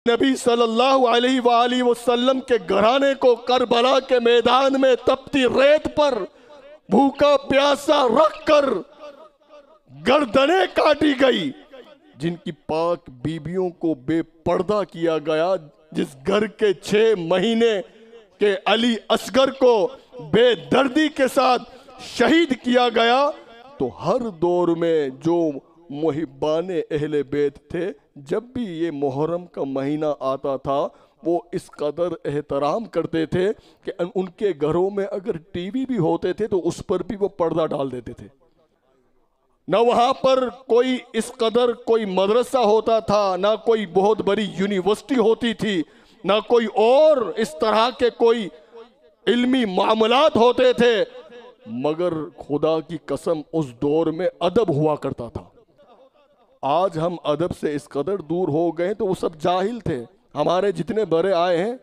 نبی صلی اللہ علیہ وآلہ وسلم کے گھرانے کو کربلا کے میدان میں تپتی ریت پر بھوکا پیاسا رکھ کر گردنیں کاٹی گئی، جن کی پاک بیبیوں کو بے پردہ کیا گیا، جس گھر کے 6 مہینے کے علی اصغر کو بے دردی کے ساتھ شہید کیا گیا، تو ہر دور میں جو محبان اہل بیت تھے، جب بھی یہ محرم کا مہینہ آتا تھا وہ اس قدر احترام کرتے تھے کہ ان کے گھروں میں اگر ٹی وی بھی ہوتے تھے تو اس پر بھی وہ پردہ ڈال دیتے تھے۔ نہ وہاں پر کوئی اس قدر کوئی مدرسہ ہوتا تھا، نہ کوئی بہت بڑی یونیورسٹی ہوتی تھی، نہ کوئی اور اس طرح کے کوئی علمی معاملات ہوتے تھے، مگر خدا کی قسم اس دور میں ادب ہوا کرتا تھا۔ آج ہم ادب سے اس قدر دور ہو گئے تو وہ سب جاہل تھے، ہمارے جتنے بڑے آئے ہیں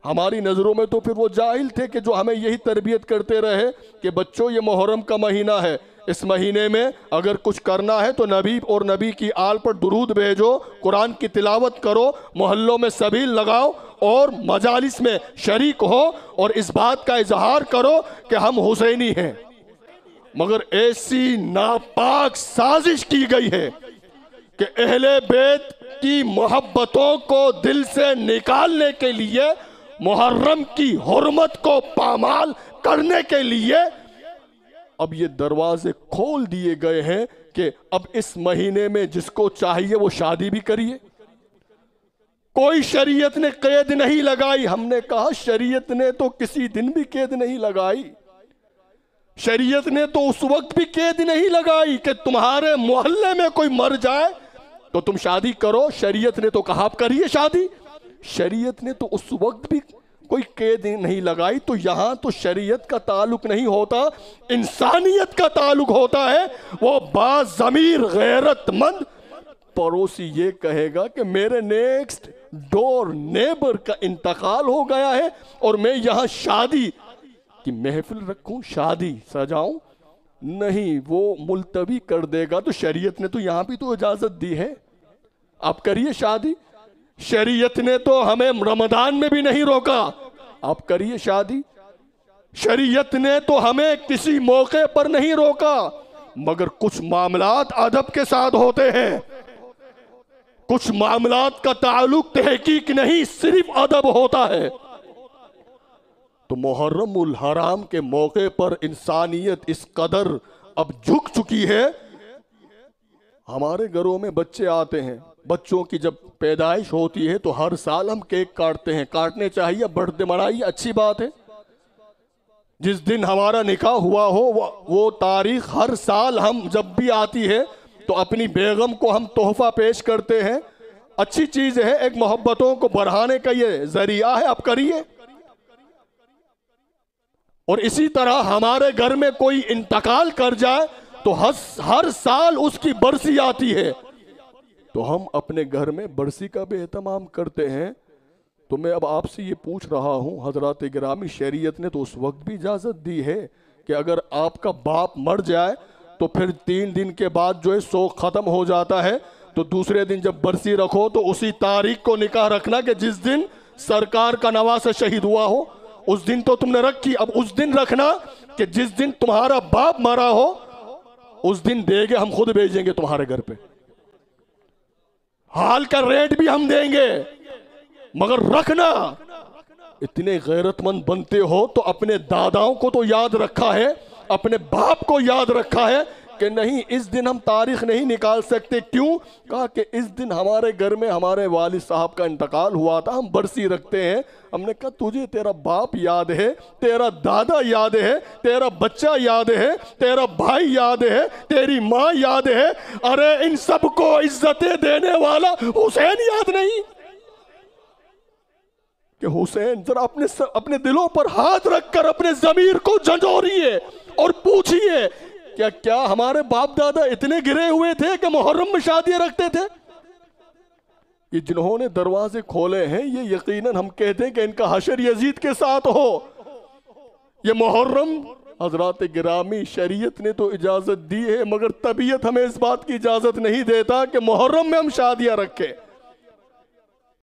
ہماری نظروں میں تو پھر وہ جاہل تھے کہ جو ہمیں یہی تربیت کرتے رہے کہ بچوں یہ محرم کا مہینہ ہے، اس مہینے میں اگر کچھ کرنا ہے تو نبی اور نبی کی آل پر درود بھیجو، قرآن کی تلاوت کرو، محلوں میں سبیل لگاؤ اور مجالس میں شریک ہو اور اس بات کا اظہار کرو کہ ہم حسینی ہیں۔ مگر ایسی ناپاک سازش کی گئی ہے کہ اہل بیت کی محبتوں کو دل سے نکالنے کے لیے، محرم کی حرمت کو پامال کرنے کے لیے اب یہ دروازے کھول دیے گئے ہیں کہ اب اس مہینے میں جس کو چاہیے وہ شادی بھی کریے۔ کوئی شریعت نے قید نہیں لگائی، ہم نے کہا شریعت نے تو کسی دن بھی قید نہیں لگائی، شریعت نے تو اس وقت بھی قید نہیں لگائی کہ تمہارے محلے میں کوئی مر جائے تو تم شادی کرو، شریعت نے تو کہا آپ کریے شادی، شریعت نے تو اس وقت بھی کوئی قید نہیں لگائی۔ تو یہاں تو شریعت کا تعلق نہیں ہوتا، انسانیت کا تعلق ہوتا ہے۔ وہ باضمیر غیرت مند پڑوسی یہ کہے گا کہ میرے نیکسٹ ڈور نیبر کا انتقال ہو گیا ہے اور میں یہاں شادی کی محفل رکھوں، شادی سجاؤں، نہیں، وہ ملتوی کر دے گا۔ تو شریعت نے تو یہاں بھی تو اجازت دی ہے، آپ کریے شادی۔ شریعت نے تو ہمیں رمضان میں بھی نہیں روکا، آپ کریے شادی۔ شریعت نے تو ہمیں کسی موقع پر نہیں روکا، مگر کچھ معاملات ادب کے ساتھ ہوتے ہیں، کچھ معاملات کا تعلق تحقیق نہیں صرف ادب ہوتا ہے۔ تو محرم الحرام کے موقع پر انسانیت اس قدر اب جھک چکی ہے۔ ہمارے گھروں میں بچے آتے ہیں، بچوں کی جب پیدائش ہوتی ہے تو ہر سال ہم کیک کاٹتے ہیں، کاٹنے چاہیے، برتھ ڈے منائیے، اچھی بات ہے۔ جس دن ہمارا نکاح ہوا ہو وہ تاریخ ہر سال ہم جب بھی آتی ہے تو اپنی بیگم کو ہم تحفہ پیش کرتے ہیں، اچھی چیز ہے، ایک محبتوں کو بڑھانے کا یہ ذریعہ ہے، آپ کریے۔ اور اسی طرح ہمارے گھر میں کوئی انتقال کر جائے تو ہر سال اس کی برسی آتی ہے، تو ہم اپنے گھر میں برسی کا بھی اہتمام کرتے ہیں۔ تو میں اب آپ سے یہ پوچھ رہا ہوں حضرات گرامی، شریعت نے تو اس وقت بھی اجازت دی ہے کہ اگر آپ کا باپ مر جائے تو پھر 3 دن کے بعد جو ہے سوگ ختم ہو جاتا ہے، تو دوسرے دن جب برسی رکھو تو اسی تاریخ کو نکاح رکھنا کہ جس دن سرکار کا نواسہ شہید ہوا ہو، اس دن تو تم نے رکھی، اب اس دن رکھنا کہ جس دن تمہارا باپ مرا ہو اس دن دے گے، ہم خود بھیجیں گے تمہارے گھر پہ، حال کا ریٹ بھی ہم دیں گے، مگر رکھنا۔ اتنے غیرت مند بنتے ہو تو اپنے داداؤں کو تو یاد رکھا ہے، اپنے باپ کو یاد رکھا ہے کہ نہیں اس دن ہم تاریخ نہیں نکال سکتے، کیوں؟ کہا کہ اس دن ہمارے گھر میں ہمارے والد صاحب کا انتقال ہوا تھا، ہم برسی رکھتے ہیں۔ ہم نے کہا تجھے تیرا باپ یاد ہے، تیرا دادا یاد ہے، تیرا بچہ یاد ہے، تیرا بھائی یاد ہے، تیری ماں یاد ہے، ارے ان سب کو عزتیں دینے والا حسین یاد نہیں؟ کہ حسین ذرا اپنے دلوں پر ہاتھ رکھ کر اپنے ضمیر کو جھنجھوڑیے اور پوچھئے کیا ہمارے باپ دادا اتنے گرے ہوئے تھے کہ محرم میں شادیاں رکھتے تھے؟ یہ جنہوں نے دروازے کھولے ہیں یہ یقیناً ہم کہتے ہیں کہ ان کا حشر یزید کے ساتھ ہو۔ یہ محرم حضرات گرامی شریعت نے تو اجازت دی ہے، مگر طبیعت ہمیں اس بات کی اجازت نہیں دیتا کہ محرم میں ہم شادیاں رکھیں۔